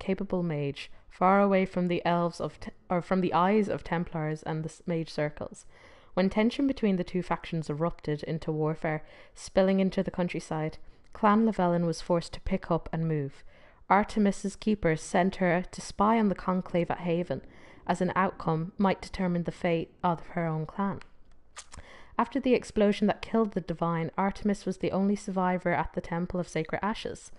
capable mage, far away from the from the eyes of Templars and the mage circles. When tension between the two factions erupted into warfare, spilling into the countryside, Clan Llewellyn was forced to pick up and move. Artemis's keepers sent her to spy on the conclave at Haven, as an outcome might determine the fate of her own clan. After the explosion that killed the Divine, Artemis was the only survivor at the Temple of Sacred Ashes.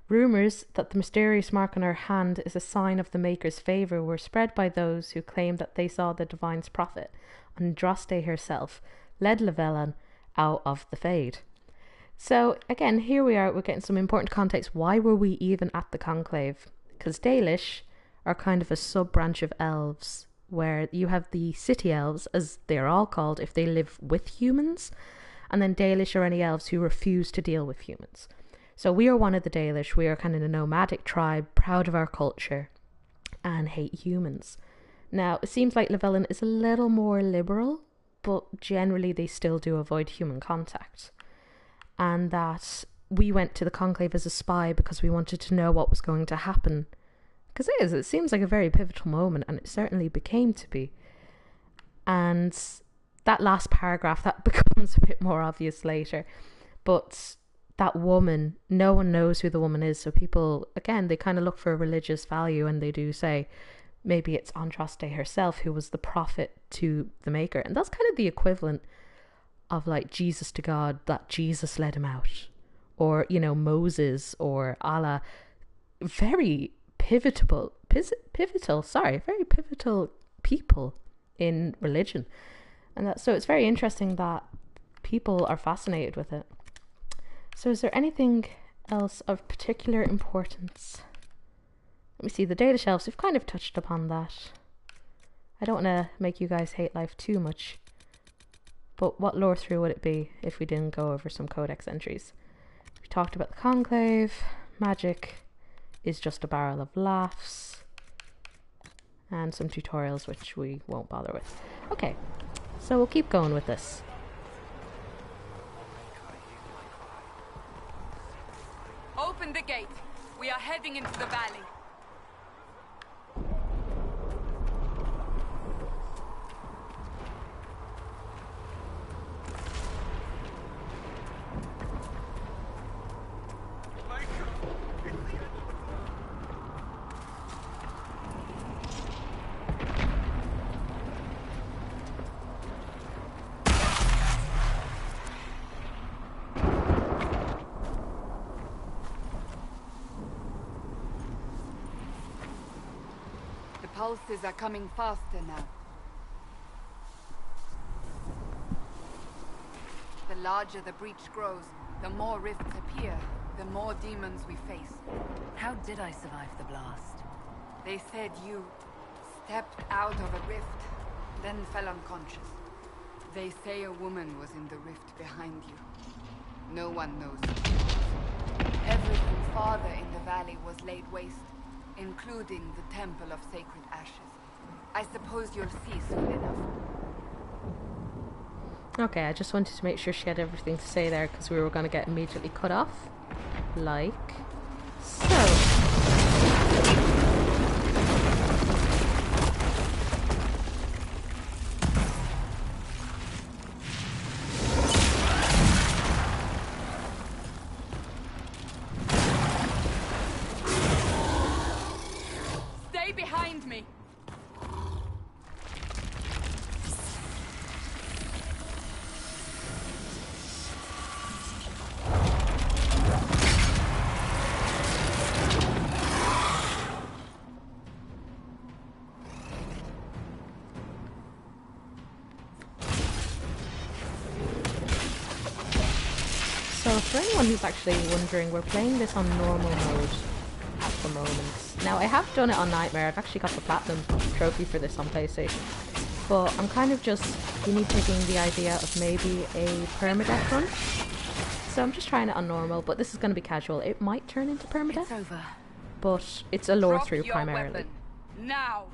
Rumours that the mysterious mark on her hand is a sign of the Maker's favour were spread by those who claimed that they saw the Divine's prophet, Andraste herself, led Llewellyn out of the Fade. So, again, here we are, we're getting some important context. Why were we even at the Conclave? Because Dalish are kind of a sub-branch of elves, where you have the city elves, as they're all called, if they live with humans, and then Dalish are any elves who refuse to deal with humans. So we are one of the Dalish. We are kind of a nomadic tribe, proud of our culture, and hate humans. Now, it seems like Llewellyn is a little more liberal, but generally they still do avoid human contact. And that we went to the Conclave as a spy because we wanted to know what was going to happen. Because it seems like a very pivotal moment, and it certainly became to be. And that last paragraph, that becomes a bit more obvious later. But that woman, no one knows who the woman is, so people, again, they kind of look for a religious value, and they do say maybe it's Andraste herself who was the prophet to the Maker. And that's kind of the equivalent of like Jesus to God, that Jesus led him out. Or, you know, Moses or Allah. Very pivotal people in religion. And that, so it's very interesting that people are fascinated with it. So is there anything else of particular importance? Let me see, the data shelves, we've kind of touched upon that. I don't want to make you guys hate life too much, but what Lorethrough would it be if we didn't go over some codex entries? We talked about the Conclave, magic is just a barrel of laughs, and some tutorials which we won't bother with. Okay, so we'll keep going with this. Open the gate. We are heading into the valley. Pulses are coming faster now. The larger the breach grows, the more rifts appear, the more demons we face. How did I survive the blast? They said you stepped out of a rift, then fell unconscious. They say a woman was in the rift behind you. No one knows. Everything farther in the valley was laid waste, including the Temple of Sacred Ashes. I suppose you'll see soon enough. Okay, I just wanted to make sure she had everything to say there, because we were going to get immediately cut off. Like so. Behind me. So for anyone who's actually wondering, we're playing this on normal mode at the moment. Now, I have done it on Nightmare. I've actually got the Platinum trophy for this on PlayStation. But I'm kind of just guinea-pigging the idea of maybe a permadeath run. So I'm just trying it on normal, but this is going to be casual. It might turn into permadeath. It's over. But it's a Lorethrough primarily. Weapon. Now.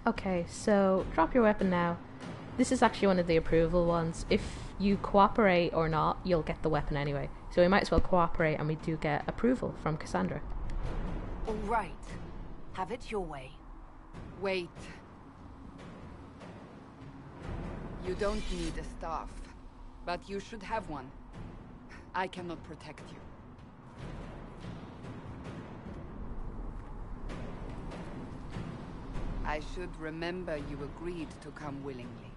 Okay, so drop your weapon now. This is actually one of the approval ones. If you cooperate or not, you'll get the weapon anyway. So we might as well cooperate, and we do get approval from Cassandra. All right. Have it your way. Wait. You don't need a staff, but you should have one. I cannot protect you. I should remember you agreed to come willingly.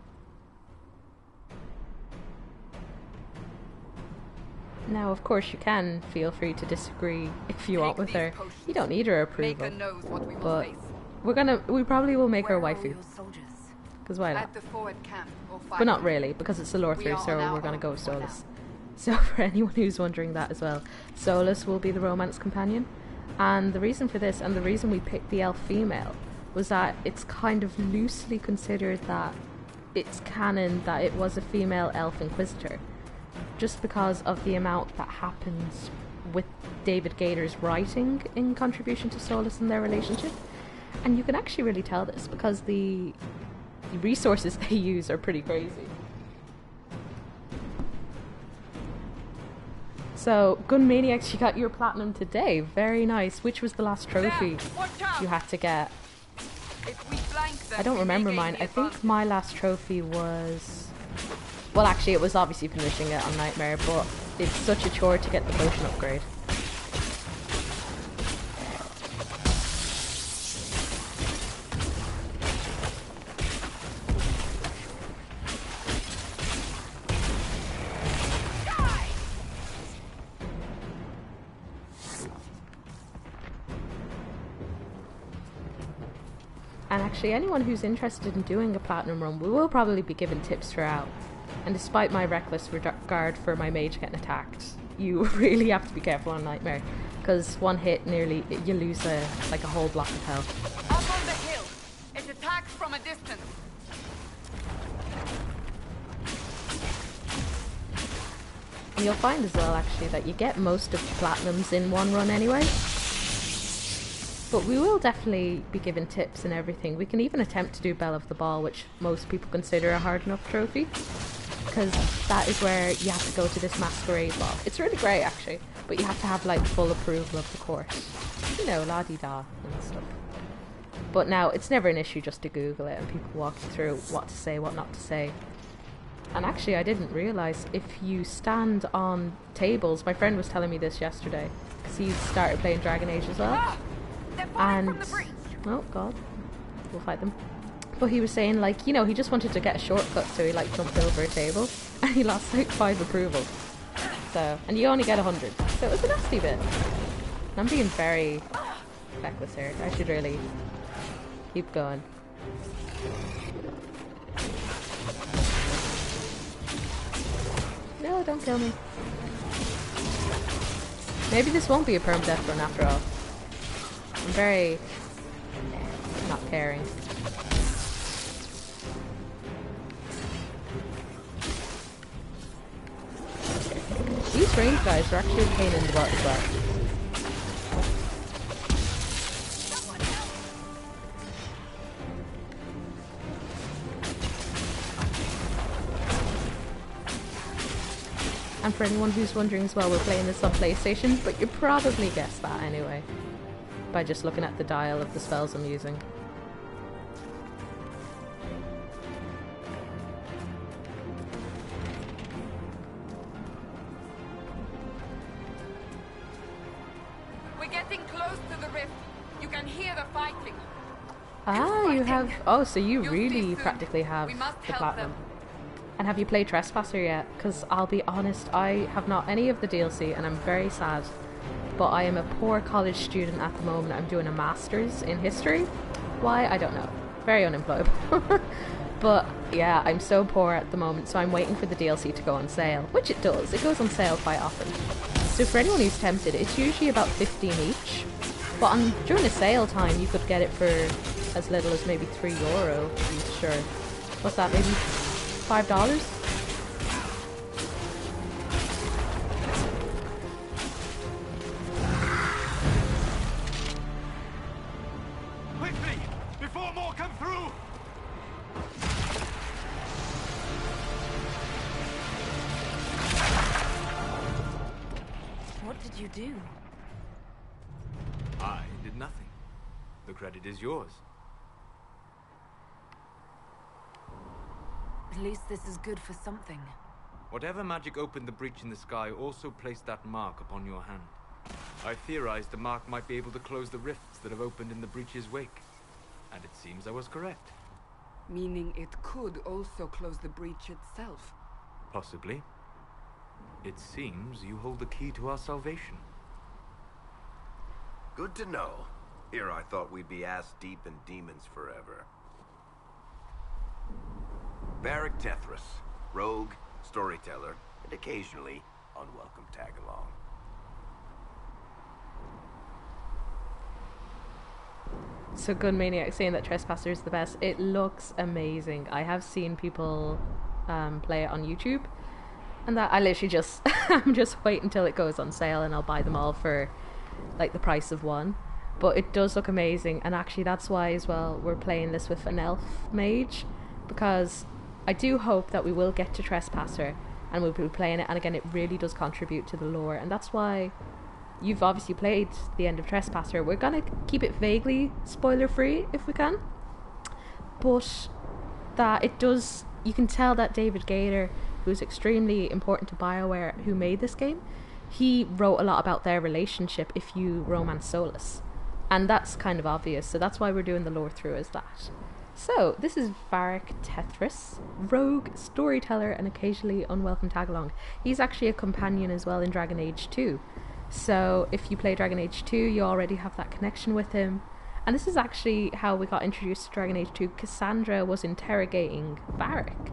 Now, of course, you can feel free to disagree if you want with her. You don't need her approval. Maker knows what we will But face. we probably will make her Where are all waifu. your soldiers? Because why not? At the forward camp, or But not really, because it's a Lorethrough, We are so on our we're going to own go with for Solus. So for anyone who's wondering that as well, Solus will be the romance companion. And the reason for this, and the reason we picked the elf female, was that it's kind of loosely considered that it's canon that it was a female elf inquisitor. Just because of the amount that happens with David Gator's writing in contribution to Solus and their relationship. And you can actually really tell this because the resources they use are pretty crazy. So, Gun Maniacs, you got your platinum today. Very nice. Which was the last trophy you had to get? If we flank them, I don't we remember regain mine. the I think advantage. my last trophy was... Well, actually, it was obviously finishing it on Nightmare, but it's such a chore to get the potion upgrade. And actually, anyone who's interested in doing a platinum run, we will probably be given tips throughout. And despite my reckless regard for my mage getting attacked, you really have to be careful on Nightmare, because one hit nearly you lose a whole block of health. Up on the hill. It attacks from a distance. And you'll find as well, actually, that you get most of the platinums in one run anyway. But we will definitely be given tips and everything. We can even attempt to do Belle of the Ball, which most people consider a hard enough trophy, because that is where you have to go to this masquerade ball. It's really great, actually, but you have to have like full approval of the course. You know, la-di-da and stuff. But now, it's never an issue just to Google it and people walk you through what to say, what not to say. And actually, I didn't realise, if you stand on tables, my friend was telling me this yesterday, because he started playing Dragon Age as well. And oh god, we'll fight them. But he was saying, like, you know, he just wanted to get a shortcut, so he like jumped over a table and he lost like 5 approval. So, and you only get 100, so it was a nasty bit. I'm being very feckless here. I should really keep going. No, don't kill me. Maybe this won't be a permadeath run after all. I'm very not caring. These range guys are actually a pain in the butt as well. And for anyone who's wondering as well, we're playing this on PlayStation, but you probably guessed that anyway, by just looking at the dial of the spells I'm using. We're getting close to the rift. You can hear the fighting. Ah, you have... Oh, so you You'll really see soon. practically have We must the help platinum. them. And have you played Trespasser yet? Because I'll be honest, I have not any of the DLC and I'm very sad. But I am a poor college student at the moment. I'm doing a master's in history. Why? I don't know. Very unemployable. But yeah, I'm so poor at the moment, so I'm waiting for the DLC to go on sale. Which it does. It goes on sale quite often. So for anyone who's tempted, it's usually about 15 each. But during the sale time, you could get it for as little as maybe €3, I'm sure. What's that, maybe $5? Quickly! Before more come through! What did you do? I did nothing. The credit is yours. At least this is good for something. Whatever magic opened the breach in the sky also placed that mark upon your hand. I theorized the mark might be able to close the rifts that have opened in the breach's wake. And it seems I was correct. Meaning it could also close the breach itself. Possibly. It seems you hold the key to our salvation. Good to know. Here I thought we'd be ass-deep in demons forever. Varric Tethras, rogue, storyteller, and occasionally unwelcome tag-along. So Gun Maniac saying that Trespasser is the best. It looks amazing. I have seen people play it on YouTube, and that I literally just I'm just wait until it goes on sale and I'll buy them all for like the price of one. But it does look amazing, and actually that's why as well we're playing this with an elf mage, because I do hope that we will get to Trespasser and we'll be playing it, and again it really does contribute to the lore, and that's why you've obviously played the end of Trespasser. We're gonna keep it vaguely spoiler free if we can, but that it does, you can tell that David Gator, who's extremely important to BioWare, who made this game, he wrote a lot about their relationship if you romance Solus, and that's kind of obvious, so that's why we're doing the lore through as that. So this is Varric Tethras, rogue, storyteller, and occasionally unwelcome tag-along. He's actually a companion as well in Dragon Age 2. So if you play Dragon Age 2, you already have that connection with him. And this is actually how we got introduced to Dragon Age 2. Cassandra was interrogating Varric,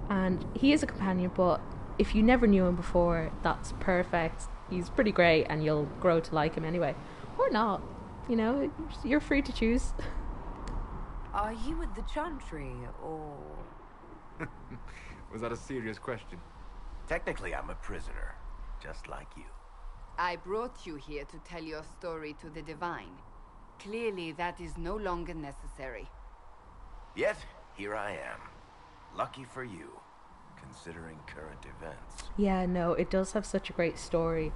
and he is a companion, but if you never knew him before, that's perfect. He's pretty great and you'll grow to like him anyway. Or not. You know, you're free to choose. Are you with the Chantry, or...? Was that a serious question? Technically, I'm a prisoner, just like you. I brought you here to tell your story to the Divine. Clearly, that is no longer necessary. Yet, here I am. Lucky for you, considering current events. Yeah, no, it does have such a great story.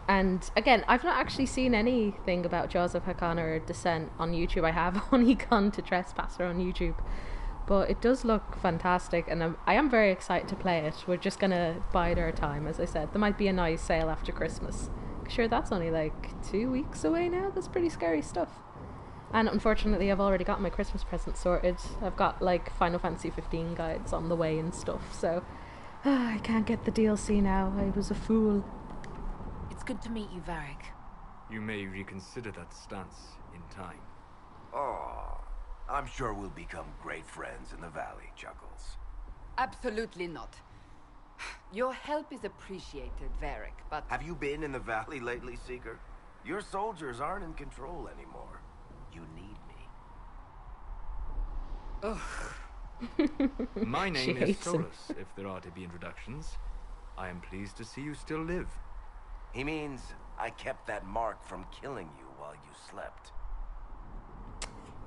And again, I've not actually seen anything about Jaws of Hakan or Descent on YouTube. I have only gone to Trespasser on YouTube. But it does look fantastic, and I am very excited to play it. We're just going to bide our time, as I said. There might be a nice sale after Christmas. Sure, that's only like 2 weeks away now. That's pretty scary stuff. And unfortunately, I've already got my Christmas present sorted. I've got like Final Fantasy 15 guides on the way and stuff. So I can't get the DLC now. I was a fool. It's good to meet you, Varric. You may reconsider that stance in time. Oh, I'm sure we'll become great friends in the valley, Chuckles. Absolutely not. Your help is appreciated, Varric, but... Have you been in the valley lately, Seeker? Your soldiers aren't in control anymore. You need me. Ugh. My She name is hates him. Solus, if there are to be introductions. I am pleased to see you still live. He means I kept that mark from killing you while you slept.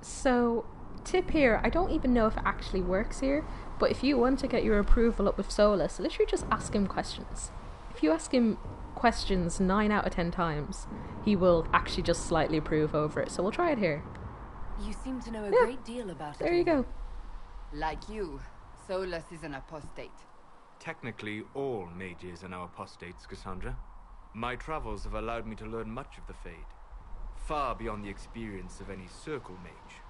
So, tip here, I don't even know if it actually works here, but if you want to get your approval up with Solus, literally just ask him questions. If you ask him questions 9 out of 10 times, he will actually just slightly approve over it. So we'll try it here. You seem to know a Yeah. great deal about it. There you go. Like you, Solus is an apostate. Technically, all mages are now apostates, Cassandra. My travels have allowed me to learn much of the Fade, far beyond the experience of any circle mage.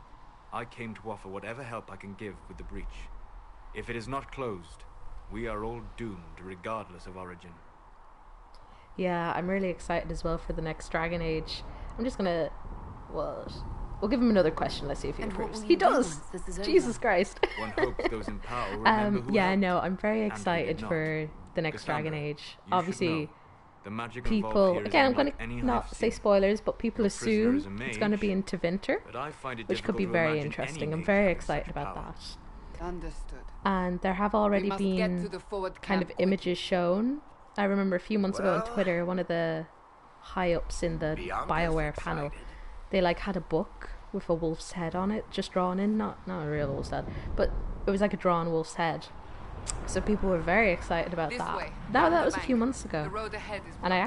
I came to offer whatever help I can give with the breach. If it is not closed, we are all doomed regardless of origin. Yeah, I'm really excited as well for the next Dragon Age. I'm just gonna... What? We'll give him another question. Let's see if he And what approves. will He you do does! once this is Jesus over? Christ. One hopes those in power remember who Yeah, helped, no, I'm very and who excited did not. for the next Cassandra, Dragon Age. you should Obviously, know, the magic involved people... here is Again, I'm unlike going any to not I've say seen. spoilers, but people Your prisoner assume is a it's going to be mage, in Tevinter, But I find it which could be difficult to very imagine interesting. any I'm mage very having excited such about power. that. Understood. And there have We already must get to been the forward kind camp of quickly. images shown. I remember a few months ago on Well, Twitter, one of the high-ups in the Bianca's BioWare panel, excited. they like had a book with a wolf's head on it, just drawn in, not a real wolf's head, but it was like a drawn wolf's head. So people were very excited about This that. way, That down the was a few bank. months ago. The road ahead is And I